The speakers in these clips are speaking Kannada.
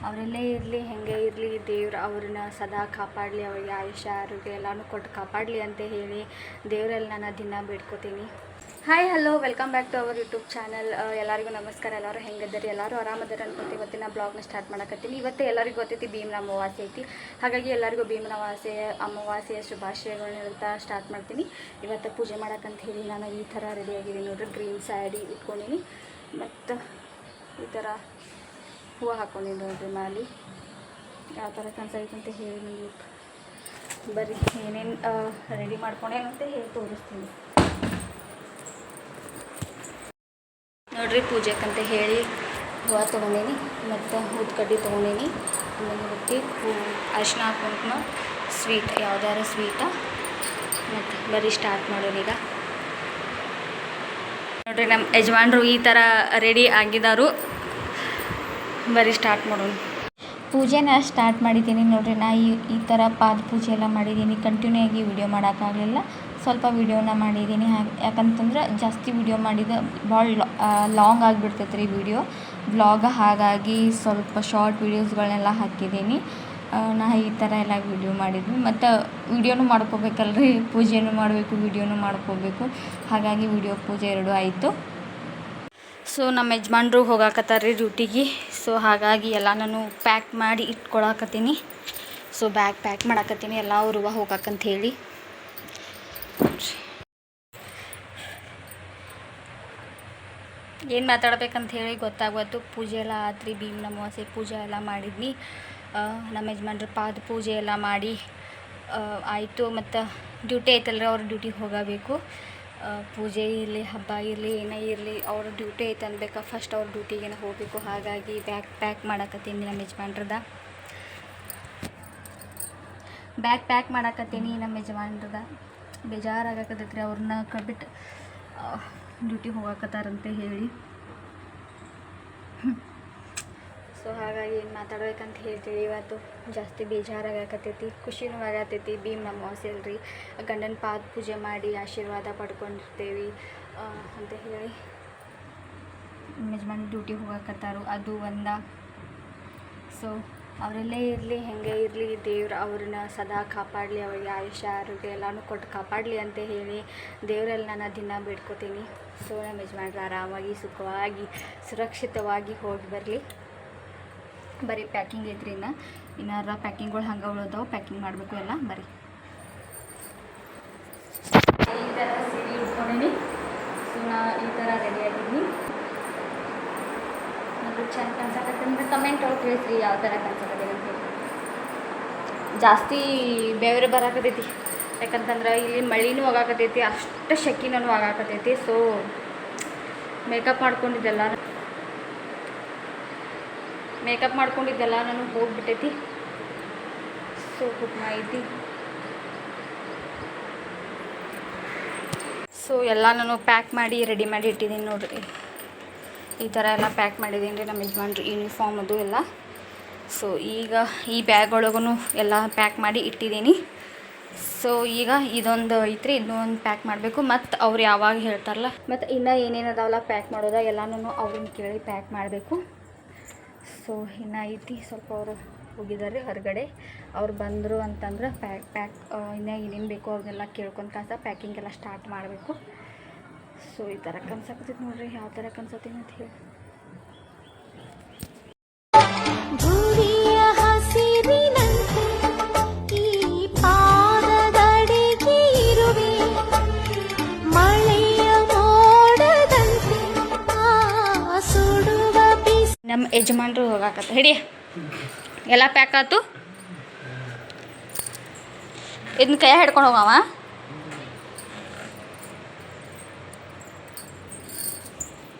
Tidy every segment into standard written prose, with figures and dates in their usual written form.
ಅವರೆಲ್ಲೇ ಇರಲಿ, ಹೆಂಗೆ ಇರಲಿ, ದೇವ್ರು ಅವ್ರನ್ನ ಸದಾ ಕಾಪಾಡಲಿ, ಅವರಿಗೆ ಆಯುಷ್ಯ ಆರೋಗ್ಯ ಎಲ್ಲನೂ ಕೊಟ್ಟು ಕಾಪಾಡಲಿ ಅಂತ ಹೇಳಿ ದೇವರಲ್ಲಿ ನಾನು ದಿನ ಬೇಡ್ಕೋತೀನಿ. Hi hello, welcome back to our YouTube channel. ಎಲ್ಲರಿಗೂ ನಮಸ್ಕಾರ. ಎಲ್ಲರೂ ಹೆಂಗಿದ್ದಾರೆ? ಎಲ್ಲರೂ ಆರಾಮದಾರ ಅನ್ಕೊತ ಇವತ್ತಿನ ಬ್ಲಾಗ್ನ ಸ್ಟಾರ್ಟ್ ಮಾಡಕತ್ತೀನಿ. ಇವತ್ತು ಎಲ್ಲರಿಗೂ ಗೊತ್ತೈತಿ ಭೀಮನ ಅಮಾವಾಸ್ಯೆ ಐತಿ. ಹಾಗಾಗಿ ಎಲ್ಲರಿಗೂ ಭೀಮನ ಅಮಾವಾಸ್ಯೆಯ ಶುಭಾಶಯಗಳನ್ನ ಹೇಳ್ತಾ ಸ್ಟಾರ್ಟ್ ಮಾಡ್ತೀನಿ. ಇವತ್ತು ಪೂಜೆ ಮಾಡೋಕ್ಕಂತ ಹೇಳಿ ನಾನು ಈ ಥರ ರೆಡಿಯಾಗಿದ್ದೀನಿ ನೋಡ್ರಿ. ಗ್ರೀನ್ ಸ್ಯಾರಿ ಇಟ್ಕೊಂಡಿನಿ ಮತ್ತು ಈ ಥರ ಹೂವು ಹಾಕ್ಕೊಂಡಿನಿ ನೋಡ್ರಿ. ಮಾಲಿ ಯಾವ ಥರ ಕಾಣಿಸೈತೆ ಅಂತ ಹೇಳಿ ನೀವು ಬರ್ರಿ ಏನೇನು ರೆಡಿ ಮಾಡ್ಕೊಂಡೇನಂತ ಹೇಳಿ ತೋರಿಸ್ತೀನಿ ನೋಡ್ರಿ. ಪೂಜೆಕ್ಕಂತ ಹೇಳಿ ಹೂವು ತೊಗೊಂಡೀನಿ ಮತ್ತು ಊದ್ಕಡ್ಡಿ ತೊಗೊಂಡೀನಿ. ಆಮೇಲೆ ಹೊತ್ತಿ ಅರಿಶಿನ ಕುಂಕುಮ ಸ್ವೀಟ್ ಯಾವ್ದಾರ ಸ್ವೀಟ ಮತ್ತು ಬರೀ ಸ್ಟಾರ್ಟ್ ಮಾಡೋಣ ಈಗ. ನೋಡ್ರಿ ನಮ್ಮ ಯಜಮಾನ್ರು ಈ ಥರ ರೆಡಿ ಆಗಿದ್ದಾರು. ಬರೀ ಸ್ಟಾರ್ಟ್ ಮಾಡೋಣ. ಪೂಜೆನ ಸ್ಟಾರ್ಟ್ ಮಾಡಿದ್ದೀನಿ ನೋಡ್ರಿ. ನಾ ಈ ಥರ ಪಾದ ಪೂಜೆ ಎಲ್ಲ ಮಾಡಿದ್ದೀನಿ. ಕಂಟಿನ್ಯೂ ಆಗಿ ವಿಡಿಯೋ ಮಾಡೋಕ್ಕಾಗಲಿಲ್ಲ, ಸ್ವಲ್ಪ ವಿಡಿಯೋನ ಮಾಡಿದ್ದೀನಿ. ಯಾಕಂತಂದ್ರೆ ಜಾಸ್ತಿ ವಿಡಿಯೋ ಮಾಡಿದ ಭಾಳ ಲಾಂಗ್ ಆಗಿಬಿಡ್ತೈತೆ ರೀ ವಿಡಿಯೋ ಬ್ಲಾಗ್. ಹಾಗಾಗಿ ಸ್ವಲ್ಪ ಶಾರ್ಟ್ ವೀಡಿಯೋಸ್ಗಳನ್ನೆಲ್ಲ ಹಾಕಿದ್ದೀನಿ. ನಾ ಈ ಥರ ಎಲ್ಲ ವಿಡಿಯೋ ಮಾಡಿದ್ವಿ. ಮತ್ತು ವಿಡಿಯೋನು ಮಾಡ್ಕೋಬೇಕಲ್ರಿ, ಪೂಜೆನೂ ಮಾಡಬೇಕು, ವಿಡಿಯೋನೂ ಮಾಡ್ಕೋಬೇಕು. ಹಾಗಾಗಿ ವಿಡಿಯೋ ಪೂಜೆ ಎರಡೂ ಆಯಿತು. ಸೊ ನಮ್ಮ ಯಜಮಾನ್ರು ಹೋಗಾಕತ್ತಾರೆ ರೀ ಡ್ಯೂಟಿಗೆ. ಸೊ ಹಾಗಾಗಿ ಎಲ್ಲ ನಾನು ಪ್ಯಾಕ್ ಮಾಡಿ ಇಟ್ಕೊಳಕತ್ತೀನಿ. ಸೊ ಬ್ಯಾಗ್ ಪ್ಯಾಕ್ ಮಾಡಾಕತ್ತೀನಿ ಎಲ್ಲ ಅವ್ರು ಹೋಗಾಕಂತ ಹೇಳಿ. ಏನು ಮಾತಾಡ್ಬೇಕಂತ ಹೇಳಿ ಗೊತ್ತಾಗೋದು. ಪೂಜೆ ಎಲ್ಲ ಆತ್ರಿ, ಭೀಮನ ಅಮಾವಾಸ್ಯೆ ಪೂಜೆ ಎಲ್ಲ ಮಾಡಿದ್ನಿ. ನಮ್ಮ ಯಜಮಾನ್ರ ಪಾದ ಪೂಜೆ ಎಲ್ಲ ಮಾಡಿ ಆಯಿತು. ಮತ್ತು ಡ್ಯೂಟಿ ಐತಲ್ರಿ, ಅವ್ರ ಡ್ಯೂಟಿಗೆ ಹೋಗಬೇಕು. ಪೂಜೆ ಇರಲಿ, ಹಬ್ಬ ಇರಲಿ, ಏನೇ ಇರಲಿ, ಅವ್ರ ಡ್ಯೂಟಿ ಐತೆ ಅನ್ಬೇಕಾ, ಫಸ್ಟ್ ಅವ್ರ ಡ್ಯೂಟಿಗೆ ಹೋಗಬೇಕು. ಹಾಗಾಗಿ ಬ್ಯಾಗ್ ಪ್ಯಾಕ್ ಮಾಡಾಕತ್ತೀನಿ ನಮ್ಮ ಯಜಮಾನ್ರದ. ಬ್ಯಾಗ್ ಪ್ಯಾಕ್ ಮಾಡಾಕತ್ತೀನಿ ನಮ್ಮ ಯಜಮಾನ್ರದ. ಬೇಜಾರಾಗಕತ್ತೈತ್ರಿ ಅವ್ರನ್ನ ಕಡ್ಬಿಟ್ಟು ಡ್ಯೂಟಿಗೆ ಹೋಗಾಕತ್ತಾರಂತ ಹೇಳಿ. ಸೊ ಹಾಗಾಗಿ ಏನು ಮಾತಾಡ್ಬೇಕಂತ ಹೇಳ್ತೀವಿ. ಇವತ್ತು ಜಾಸ್ತಿ ಬೇಜಾರಾಗಕತ್ತೈತಿ, ಖುಷಿನೂ ಆಗತ್ತೈತಿ. ಭೀಮನ ಅಮಾವಾಸ್ಯೆ ಅಲ್ರಿ, ಗಂಡನ ಪಾದ ಪೂಜೆ ಮಾಡಿ ಆಶೀರ್ವಾದ ಪಡ್ಕೊಂಡಿರ್ತೇವೆ ಅಂತ ಹೇಳಿ ಯಜಮಾನ್ ಡ್ಯೂಟಿಗೆ ಹೋಗಾಕತ್ತಾರು. ಅದು ಒಂದ. ಸೊ ಅವರೆಲ್ಲೇ ಇರಲಿ, ಹೆಂಗೆ ಇರಲಿ, ದೇವ್ರು ಅವ್ರನ್ನ ಸದಾ ಕಾಪಾಡಲಿ, ಅವರಿಗೆ ಆಯುಷ್ಯ ಆರೋಗ್ಯ ಎಲ್ಲನೂ ಕೊಟ್ಟು ಕಾಪಾಡಲಿ ಅಂತ ಹೇಳಿ ದೇವರಲ್ಲಿ ನಾನು ದಿನ ಬೇಡ್ಕೋತೀನಿ. ಸೊ ನಮ್ಮ ಯಜಮಾನ್ರು ಆರಾಮಾಗಿ, ಸುಖವಾಗಿ, ಸುರಕ್ಷಿತವಾಗಿ ಹೋಗಿ ಬರಲಿ. ಬರೀ ಪ್ಯಾಕಿಂಗ್ ಐತ್ರಿ. ಇನ್ನಾರ ಪ್ಯಾಕಿಂಗ್ಗಳು ಹಂಗೆ ಉಳಿದವು, ಪ್ಯಾಕಿಂಗ್ ಮಾಡಬೇಕು ಎಲ್ಲ. ಬರೀ ಈ ಥರ ಸೀರೆ ಉಟ್ಕೊಂಡೀನಿ. ಸೊ ನಾ ಈ ಥರ ರೆಡಿಯಾಗಿದ್ದೀನಿ. ಅದು ಚೆಂದ ಕಾಣಿಸಕತ್ತಂದ್ರೆ ಕಮೆಂಟ್ ಒಳಗೆ ತಿಳಿಸ್ರಿ ಯಾವ ಥರ ಕಾಣಿಸಕತ್ತೀನಿ ಅಂತ ಹೇಳಿ. ಜಾಸ್ತಿ ಬೆವರು ಬರಾಕತ್ತೈತಿ, ಯಾಕಂತಂದ್ರೆ ಇಲ್ಲಿ ಮಳಿನೂ ಆಗಾಕತ್ತೈತಿ, ಅಷ್ಟು ಶೆಕಿನೂ ಆಗಾಕತ್ತೈತಿ. ಸೊ ಮೇಕಪ್ ಮಾಡ್ಕೊಂಡಿದ್ದೆಲ್ಲ ನಾನು ಹೋಗ್ಬಿಟ್ಟೈತಿ. ಸೊ ಕುಕ್ಮ ಐತಿ. ಸೊ ಎಲ್ಲ ನಾನು ಪ್ಯಾಕ್ ಮಾಡಿ ರೆಡಿ ಮಾಡಿ ಇಟ್ಟಿದ್ದೀನಿ ನೋಡ್ರಿ. ಈ ಥರ ಎಲ್ಲ ಪ್ಯಾಕ್ ಮಾಡಿದ್ದೀನಿ ರೀ ನಮ್ಮ ಯಜಮಾನ್ರು ಯೂನಿಫಾರ್ಮ್ ಅದು ಎಲ್ಲ. ಸೊ ಈಗ ಈ ಬ್ಯಾಗ್ ಒಳಗೂ ಎಲ್ಲ ಪ್ಯಾಕ್ ಮಾಡಿ ಇಟ್ಟಿದ್ದೀನಿ. ಸೊ ಈಗ ಇದೊಂದು ಐತ್ರಿ, ಇನ್ನೊಂದು ಪ್ಯಾಕ್ ಮಾಡಬೇಕು. ಮತ್ತು ಅವ್ರು ಯಾವಾಗ ಹೇಳ್ತಾರಲ್ಲ, ಮತ್ತು ಇನ್ನೂ ಏನೇನು ಅದಾವಲ್ಲ ಪ್ಯಾಕ್ ಮಾಡೋದ ಎಲ್ಲನೂ ಅವ್ರನ್ನ ಕೇಳಿ ಪ್ಯಾಕ್ ಮಾಡಬೇಕು. ಸೊ ಇನ್ನು ಐತಿ ಸ್ವಲ್ಪ. ಅವರು ಹೋಗಿದ್ದಾರೆ ಹೊರಗಡೆ, ಅವ್ರು ಬಂದರು ಅಂತಂದ್ರೆ ಪ್ಯಾಕ್ ಇನ್ನೂ ಏನೇನು ಬೇಕು ಅವ್ರನ್ನೆಲ್ಲ ಕೇಳ್ಕೊಂಡು ಪ್ಯಾಕಿಂಗ್ ಎಲ್ಲ ಸ್ಟಾರ್ಟ್ ಮಾಡಬೇಕು. ಸೊ ಈ ಥರ ಕನ್ಸಕತ್ತೈತಿ ನೋಡ್ರಿ, ಯಾವ ಥರ ಕನ್ಸತ್ತೀನಿ ಅಂತ ಹೇಳಿ. ನಮ್ಮ ಯಜಮಾನ್ರು ಹೋಗಾಕತ್ತ. ಹಿಡಿ ಎಲ್ಲ ಪ್ಯಾಕ್ ಆಯ್ತು. ಇದನ್ನ ಕೈ ಹಿಡ್ಕೊಂಡು ಹೋಗವ.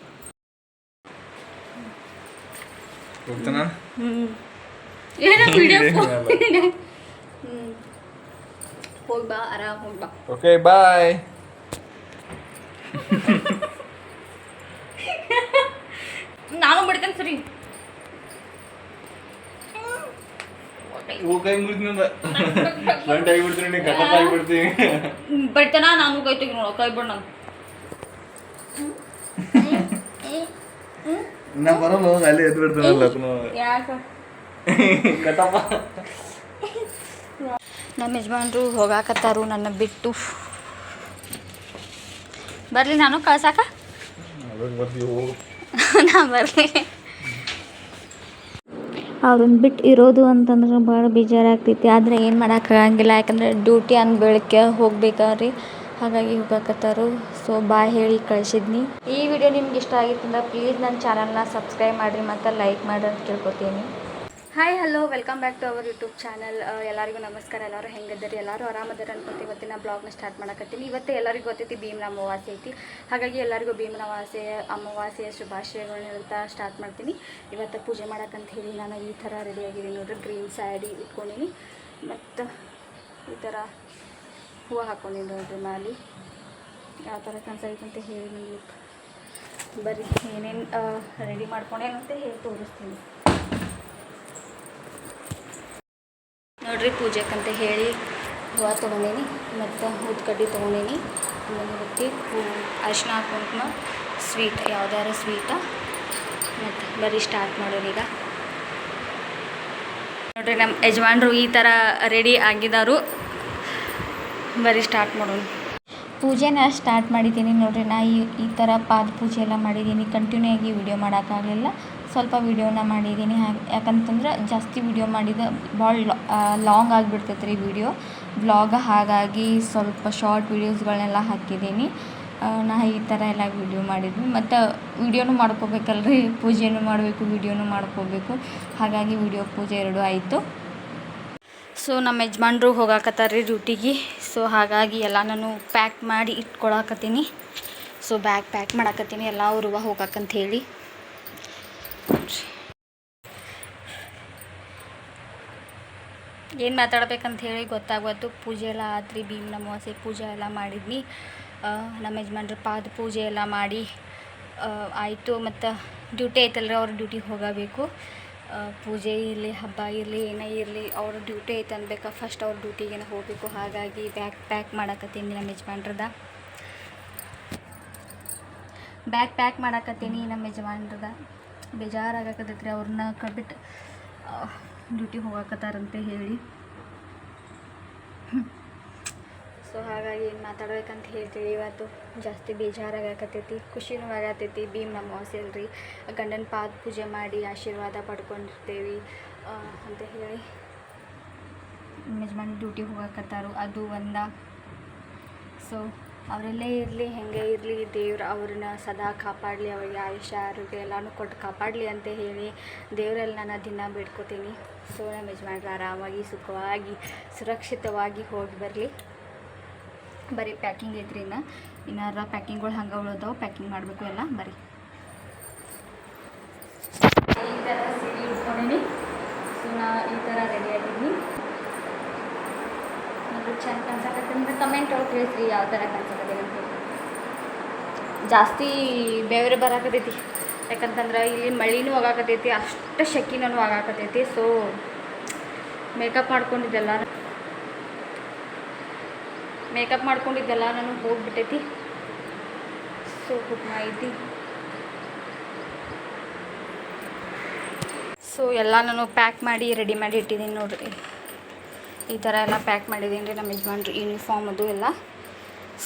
ಏನೋ ವಿಡಿಯೋ ಹೋಗಿ ಬಾ, ಆರಾಮ್ ಹೋಗಿ ಬಾ. Okay bye. ನಾನು ಬಿಡ್ತೇನೆ ಸರಿ. ಕೈ ಮುರಿದ್ಬಿಡ್ತೀನಿ, ಕಟ್ಟಪ್ಪಾಗಿಬಿಡ್ತೀನಿ. ಬಡ್ತಾನ ನಾನು ಕೈ ತೆಗಿ ನೋಡೋ, ಕೈ ಬಿಡ್ ನಾನು. ನಾ ಬರಲ್ಲ, ಹೋಗಿ ಅಲ್ಲಿ ಎದ್ದು ಬಿಡ್ತಾನಲ್ಲ. ಯಾಕೆ ಕಟ್ಟಪ್ಪ. ನಮ್ಮ ಯಜಮಾನ್ರು ಹೋಗಾಕತ್ತಾರು ನನ್ನ ಬಿಟ್ಟು. ಬರಲಿ ನಾನು ಕಳ್ಸಾಕ. ನಾ ಬರಲಿ. ಅವ್ರನ್ನ ಬಿಟ್ಟು ಇರೋದು ಅಂತಂದ್ರೆ ಭಾಳ ಬೇಜಾರಾಗ್ತೈತಿ. ಆದರೆ ಏನು ಮಾಡೋಕ್ಕಾಗಂಗಿಲ್ಲ, ಯಾಕಂದರೆ ಡ್ಯೂಟಿ ಅಂದ ಬೆಳಗ್ಗೆ ಹೋಗ್ಬೇಕಾದ್ರಿ, ಹಾಗಾಗಿ ಹೋಗಾಕತ್ತಾರು. ಸೊ ಬಾಯ್ ಹೇಳಿ ಕಳಿಸಿದ್ನಿ. ಈ ವಿಡಿಯೋ ನಿಮ್ಗೆ ಇಷ್ಟ ಆಗಿತ್ತಂದ್ರೆ ಪ್ಲೀಸ್ ನನ್ನ ಚಾನಲ್ನ ಸಬ್ಸ್ಕ್ರೈಬ್ ಮಾಡಿರಿ ಮತ್ತು ಲೈಕ್ ಮಾಡಿ ಅಂತ ಕೇಳ್ಕೊತೀನಿ. Hi hello, welcome back to our YouTube channel. ಎಲ್ಲರಿಗೂ ನಮಸ್ಕಾರ. ಎಲ್ಲರೂ ಹೆಂಗದಿರಿ? ಎಲ್ಲರೂ ಆರಾಮದಾರ ಅನ್ಕೊತೀವಿ. ಇವತ್ತಿನ ಬ್ಲಾಗ್ನ ಸ್ಟಾರ್ಟ್ ಮಾಡಕತ್ತೀನಿ. ಇವತ್ತು ಎಲ್ಲರಿಗೂ ಗೊತ್ತೈತಿ ಭೀಮನ ಅಮಾವಾಸ್ಯೆ ಐತಿ, ಹಾಗಾಗಿ ಎಲ್ಲರಿಗೂ ಭೀಮನ ಅಮಾವಾಸ್ಯೆಯ ಶುಭಾಶಯಗಳನ್ನ ಹೇಳ್ತಾ ಸ್ಟಾರ್ಟ್ ಮಾಡ್ತೀನಿ. ಇವತ್ತು ಪೂಜೆ ಮಾಡೋಕ್ಕಂತ ಹೇಳಿ ನಾನು ಈ ಥರ ರೆಡಿಯಾಗಿದ್ದೀನಿ ನೋಡ್ರಿ. ಗ್ರೀನ್ ಸ್ಯಾರಿ ಇಟ್ಕೊಂಡಿನಿ ಮತ್ತು ಈ ಥರ ಹೂವು ಹಾಕ್ಕೊಂಡಿನಿ ನೋಡ್ರಿ. ಮ್ಯಾಲೆ ಯಾವ ಥರ ಕಾಣಿಸೈತಂತ ಹೇಳಿ ನಿಮಗೆ ಬರೀ ಏನೇನು ರೆಡಿ ಮಾಡ್ಕೊಂಡೇನಂತ ಹೇಳಿ ತೋರಿಸ್ತೀನಿ ನೋಡ್ರಿ. ಪೂಜೆಕ್ಕಂತ ಹೇಳಿ ಹೂವು ತೊಗೊಂಡೀನಿ ಮತ್ತು ಊದ್ಕಡ್ಡಿ ತೊಗೊಂಡೀನಿ. ಆಮೇಲೆ ಹೊತ್ತಿ ಅರಿಶಿನ ಕುಂಕುಮ ಸ್ವೀಟ್, ಯಾವ್ದಾದ್ರು ಸ್ವೀಟ. ಮತ್ತು ಬರೀ ಸ್ಟಾರ್ಟ್ ಮಾಡೋಣ ಈಗ. ನೋಡ್ರಿ ನಮ್ಮ ಯಜಮಾನ್ರು ಈ ಥರ ರೆಡಿ ಆಗಿದ್ದಾರು. ಬರೀ ಸ್ಟಾರ್ಟ್ ಮಾಡೋಣ. ಪೂಜೆನ ಸ್ಟಾರ್ಟ್ ಮಾಡಿದ್ದೀನಿ ನೋಡ್ರಿ. ನಾ ಈ ಥರ ಪಾದ ಪೂಜೆ ಎಲ್ಲ ಮಾಡಿದ್ದೀನಿ. ಕಂಟಿನ್ಯೂ ಆಗಿ ವಿಡಿಯೋ ಮಾಡೋಕ್ಕಾಗಲಿಲ್ಲ, ಸ್ವಲ್ಪ ವಿಡಿಯೋನ ಮಾಡಿದ್ದೀನಿ. ಯಾಕಂತಂದ್ರೆ ಜಾಸ್ತಿ ವಿಡಿಯೋ ಮಾಡಿದ ಭಾಳ ಲಾಂಗ್ ಆಗಿಬಿಡ್ತೈತೆ ರೀ ವಿಡಿಯೋ ಬ್ಲಾಗ್, ಹಾಗಾಗಿ ಸ್ವಲ್ಪ ಶಾರ್ಟ್ ವೀಡಿಯೋಸ್ಗಳನ್ನೆಲ್ಲ ಹಾಕಿದ್ದೀನಿ. ನಾ ಈ ಥರ ಎಲ್ಲ ವಿಡಿಯೋ ಮಾಡಿದ್ವಿ. ಮತ್ತು ವಿಡಿಯೋನು ಮಾಡ್ಕೋಬೇಕಲ್ರಿ, ಪೂಜೆನೂ ಮಾಡಬೇಕು, ವಿಡಿಯೋನು ಮಾಡ್ಕೋಬೇಕು. ಹಾಗಾಗಿ ವಿಡಿಯೋ ಪೂಜೆ ಎರಡೂ ಆಯಿತು. ಸೊ ನಮ್ಮ ಯಜಮಾನ್ರು ಹೋಗಾಕತ್ತಾರ್ರಿ ಡ್ಯೂಟಿಗೆ. ಸೊ ಹಾಗಾಗಿ ಎಲ್ಲ ನಾನು ಪ್ಯಾಕ್ ಮಾಡಿ ಇಟ್ಕೊಳಕತ್ತೀನಿ. ಸೊ ಬ್ಯಾಗ್ ಪ್ಯಾಕ್ ಮಾಡಾಕತ್ತೀನಿ ಎಲ್ಲ ಅವ್ರುವ ಹೋಗಾಕಂತ ಹೇಳಿ. ಏನು ಮಾತಾಡ್ಬೇಕಂತ ಹೇಳಿ ಗೊತ್ತಾಗ್ಬಾರ್ದು. ಪೂಜೆ ಎಲ್ಲ ಆತ್ರಿ, ಭೀಮನ ಅಮಾವಾಸ್ಯೆ ಪೂಜೆ ಎಲ್ಲ ಮಾಡಿದ್ನಿ. ನಮ್ಮ ಯಜಮಾನ್ರು ಪಾದ ಪೂಜೆ ಎಲ್ಲ ಮಾಡಿ ಆಯಿತು. ಮತ್ತು ಡ್ಯೂಟಿ ಐತಲ್ರಿ, ಅವ್ರ ಡ್ಯೂಟಿಗೆ ಹೋಗಬೇಕು. ಪೂಜೆ ಇರಲಿ, ಹಬ್ಬ ಇರಲಿ, ಏನೇ ಇರಲಿ, ಅವ್ರ ಡ್ಯೂಟಿ ಐತೆ ಅನ್ಬೇಕಾ, ಫಸ್ಟ್ ಅವ್ರ ಡ್ಯೂಟಿಗೆ ಹೋಗಬೇಕು. ಹಾಗಾಗಿ ಬ್ಯಾಗ್ ಪ್ಯಾಕ್ ಮಾಡಾಕತ್ತೀನಿ ನಮ್ಮ ಯಜಮಾನ್ರದ. ಬ್ಯಾಗ್ ಪ್ಯಾಕ್ ಮಾಡಾಕತ್ತೀನಿ ನಮ್ಮ ಯಜಮಾನ್ರದ. ಬೇಜಾರಾಗಕತ್ತೈತ್ರಿ, ಅವ್ರನ್ನ ಕಡ್ಬಿಟ್ಟು ಡ್ಯೂಟಿಗೆ ಹೋಗಾಕತ್ತಾರಂತೆ ಹೇಳಿ. ಸೊ ಹಾಗಾಗಿ ಏನು ಮಾತಾಡ್ಬೇಕಂತ ಹೇಳ್ತೀವಿ. ಇವತ್ತು ಜಾಸ್ತಿ ಬೇಜಾರಾಗಕತ್ತೈತಿ, ಖುಷಿನೂ ಆಗತೈತಿ. ಭೀಮನ ಅಮಾವಾಸ್ಯೆ ಅಲ್ರಿ, ಗಂಡನ ಪಾದ ಪೂಜೆ ಮಾಡಿ ಆಶೀರ್ವಾದ ಪಡ್ಕೊಂಡಿರ್ತೇವೆ ಅಂತ ಹೇಳಿ ಯಜಮಾನ್ ಡ್ಯೂಟಿಗೆ ಹೋಗಾಕತ್ತಾರು. ಅದು ಒಂದ. ಸೊ ಅವರೆಲ್ಲೇ ಇರಲಿ, ಹೆಂಗೆ ಇರಲಿ, ದೇವ್ರು ಅವ್ರನ್ನ ಸದಾ ಕಾಪಾಡಲಿ, ಅವರಿಗೆ ಆಯುಷ್ಯ ಆರೋಗ್ಯ ಎಲ್ಲನೂ ಕೊಟ್ಟು ಕಾಪಾಡಲಿ ಅಂತ ಹೇಳಿ ದೇವರಲ್ಲಿ ನಾನು ದಿನ ಬೇಡ್ಕೋತೀನಿ. ಸೊ ನಮ್ಮ ಯಜಮಾನ್ರು ಆರಾಮಾಗಿ, ಸುಖವಾಗಿ, ಸುರಕ್ಷಿತವಾಗಿ ಹೋಗಿ ಬರಲಿ. ಬರೀ ಪ್ಯಾಕಿಂಗ್ ಐತ್ರಿ, ಇನ್ನಾರ ಪ್ಯಾಕಿಂಗ್ಗಳು ಹಂಗೆ ಉಳಿದವು, ಪ್ಯಾಕಿಂಗ್ ಮಾಡಬೇಕು ಎಲ್ಲ. ಬರೀ ಈ ಥರ ಸೀರೆ ಉಟ್ಕೊಂಡೀನಿ. ಸೊ ನಾ ಈ ಥರ ರೆಡಿಯಾಗಿದ್ದೀನಿ. ಅದು ಚೆಂದ ಕಾಣಿಸಕತ್ತಂದ್ರೆ ಕಮೆಂಟ್ ಒಳಗೆ ತಿಳಿಸ್ರಿ ಯಾವ ಥರ ಕಾಣಿಸಕತ್ತೀನಿ ಅಂತ ಹೇಳಿ. ಜಾಸ್ತಿ ಬೆವರು ಬರಾಕತೈತಿ, ಯಾಕಂತಂದ್ರೆ ಇಲ್ಲಿ ಮಳಿನೂ ಆಗಾಕತೈತಿ, ಅಷ್ಟು ಶೆಕಿನೂ ಆಗಾಕತೈತಿ. ಸೊ ಮೇಕಪ್ ಮಾಡ್ಕೊಂಡಿದ್ದೆಲ್ಲ ನಾನು ಹೋಗ್ಬಿಟ್ಟೈತಿ. ಸೊ ಕುಕ್ಮ ಐತಿ. ಸೊ ಎಲ್ಲ ನಾನು ಪ್ಯಾಕ್ ಮಾಡಿ ರೆಡಿ ಮಾಡಿ ಇಟ್ಟಿದ್ದೀನಿ ನೋಡ್ರಿ. ಈ ಥರ ಎಲ್ಲ ಪ್ಯಾಕ್ ಮಾಡಿದ್ದೀನಿ ರೀ ನಮ್ಮ ಯಜಮಾನ್ರು ಯೂನಿಫಾರ್ಮ್ ಅದು ಎಲ್ಲ.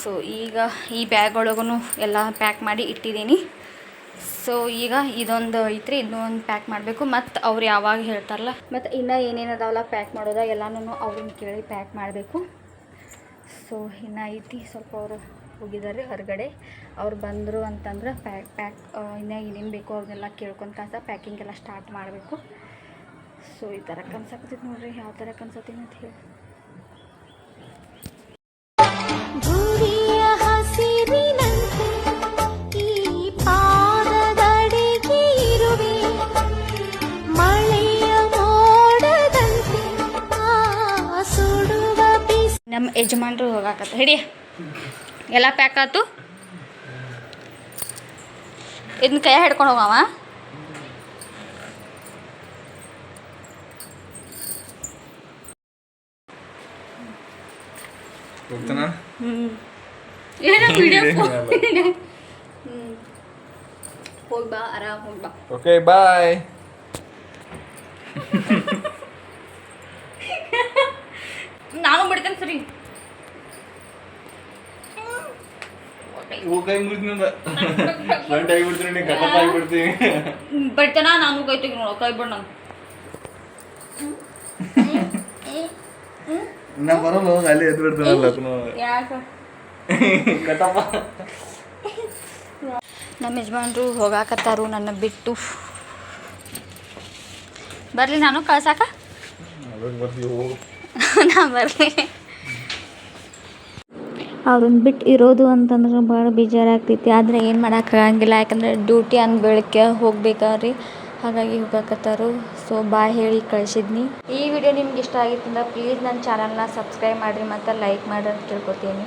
ಸೊ ಈಗ ಈ ಬ್ಯಾಗ್ ಒಳಗೂ ಎಲ್ಲ ಪ್ಯಾಕ್ ಮಾಡಿ ಇಟ್ಟಿದ್ದೀನಿ. ಸೊ ಈಗ ಇದೊಂದು ಐತ್ರಿ, ಇದನ್ನೊಂದು ಪ್ಯಾಕ್ ಮಾಡಬೇಕು. ಮತ್ತು ಅವ್ರು ಯಾವಾಗ ಹೇಳ್ತಾರಲ್ಲ, ಮತ್ತು ಇನ್ನೂ ಏನೇನು ಅದಾವಲ್ಲ ಪ್ಯಾಕ್ ಮಾಡೋದ ಎಲ್ಲನೂ ಅವ್ರನ್ನ ಕೇಳಿ ಪ್ಯಾಕ್ ಮಾಡಬೇಕು. ಸೊ ಇನ್ನು ಐತಿ, ಸ್ವಲ್ಪ ಅವರು ಹೋಗಿದ್ದಾರೆ ಹೊರಗಡೆ. ಅವ್ರು ಬಂದರು ಅಂತಂದ್ರೆ ಪ್ಯಾಕ್ ಇನ್ನೂ ಏನೇನು ಬೇಕೋ ಅವ್ರನ್ನೆಲ್ಲ ಕೇಳ್ಕೊಂತ ಪ್ಯಾಕಿಂಗ್ ಎಲ್ಲ ಸ್ಟಾರ್ಟ್ ಮಾಡಬೇಕು. ಸೊ ಈ ಥರ ಕನ್ಸಕತ್ತೈತಿ ನೋಡ್ರಿ, ಯಾವ ಥರ ಕನ್ಸತ್ತೀನಿ ಅಂತ ಹೇಳಿ. ನಮ್ಮ ಯಜಮಾನ್ರು ಹೋಗಾಕತ್ತ. ಹಿಡಿ, ಎಲ್ಲ ಪ್ಯಾಕ್ ಆಯ್ತು. ಇದನ್ನ ಕೈ ಹಿಡ್ಕೊಂಡು ಹೋಗವ. ಏನೋ ವಿಡಿಯೋ ಹೋಗಿ ಬಾ, ಆರಾಮ್ ಹೋಗಿ ಬಾ. Okay bye. ನಾನು ಬಿಡ್ತೇನೆ ಸರಿ. ಹೂ ಕೈ ಮುರಿದ್ನಿ ಅಂದ ಸ್ಲಂಟ್ ಆಗಿಬಿಡ್ತೀನಿ ನೀ ಕಟಪ್ ಆಗಿಬಿಡ್ತೀನಿ. ಬಿಡ್ತೇನ ನಾನು ಕೈ ತೆಗಿ ನೋಡ ಕೈ ಬಿಡ್ ನಾನು. ನಾ ಬರಲ್ಲ ಹೋಗಿ ಅಲ್ಲಿ ಎದ್ದು ಬಿಡ್ತೀನಲ್ಲ ಯಾಕ ಕಟಪ್ಪ. ನಮ್ಮ ಯಜಮಾನ್ರು ಹೋಗಾಕತ್ತಾರು ನನ್ನ ಬಿಟ್ಟು. ಬರಲಿ ನಾನು ಕಳ್ಸಾಕ. ನಾ ಬರಲಿ. ಅವ್ರನ್ನ ಬಿಟ್ಟು ಇರೋದು ಅಂತಂದ್ರೆ ಭಾಳ ಬೇಜಾರಾಗ್ತೈತಿ. ಆದರೆ ಏನು ಮಾಡೋಕ್ಕಾಗಂಗಿಲ್ಲ, ಯಾಕಂದರೆ ಡ್ಯೂಟಿ ಅಂದ್ ಬೆಳಗ್ಗೆ ಹೋಗ್ಬೇಕಾದ್ರಿ, ಹಾಗಾಗಿ ಹೋಗಾಕತ್ತಾರು. ಸೊ ಬಾಯ್ ಹೇಳಿ ಕಳಿಸಿದ್ನಿ. ಈ ವಿಡಿಯೋ ನಿಮ್ಗೆ ಇಷ್ಟ ಆಗಿತ್ತಂದ್ರೆ ಪ್ಲೀಸ್ ನನ್ನ ಚಾನಲ್ನ ಸಬ್ಸ್ಕ್ರೈಬ್ ಮಾಡಿರಿ ಮತ್ತು ಲೈಕ್ ಮಾಡಿ ಅಂತ ಕೇಳ್ಕೊತೀನಿ.